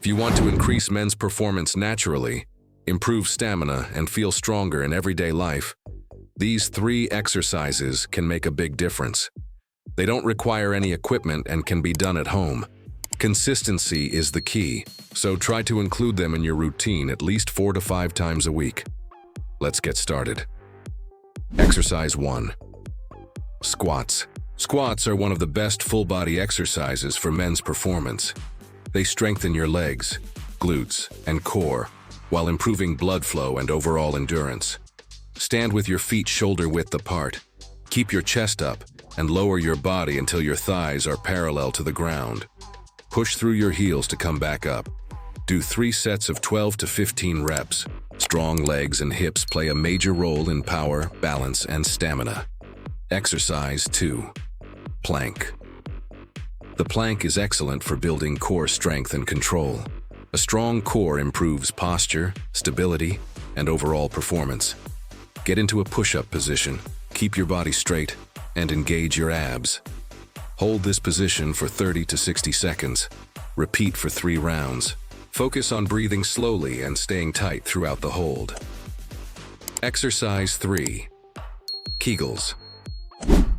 If you want to increase men's performance naturally, improve stamina, and feel stronger in everyday life, these 3 exercises can make a big difference. They don't require any equipment and can be done at home. Consistency is the key, so try to include them in your routine at least 4 to 5 times a week. Let's get started. Exercise 1. Squats. Squats are one of the best full-body exercises for men's performance. They strengthen your legs, glutes, and core, while improving blood flow and overall endurance. Stand with your feet shoulder-width apart. Keep your chest up and lower your body until your thighs are parallel to the ground. Push through your heels to come back up. Do 3 sets of 12 to 15 reps. Strong legs and hips play a major role in power, balance, and stamina. Exercise 2. Plank. The plank is excellent for building core strength and control. A strong core improves posture, stability, and overall performance. Get into a push-up position, keep your body straight, and engage your abs. Hold this position for 30 to 60 seconds. Repeat for 3 rounds. Focus on breathing slowly and staying tight throughout the hold. Exercise 3. Kegels.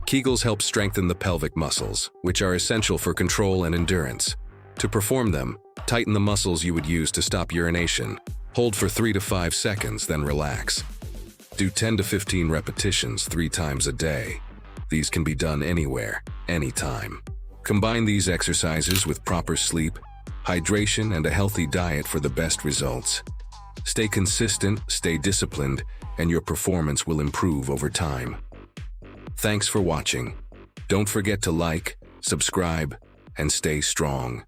Kegels help strengthen the pelvic muscles, which are essential for control and endurance. To perform them, tighten the muscles you would use to stop urination. Hold for 3 to 5 seconds, then relax. Do 10 to 15 repetitions 3 times a day. These can be done anywhere, anytime. Combine these exercises with proper sleep, hydration, and a healthy diet for the best results. Stay consistent, stay disciplined, and your performance will improve over time. Thanks for watching. Don't forget to like, subscribe, and stay strong.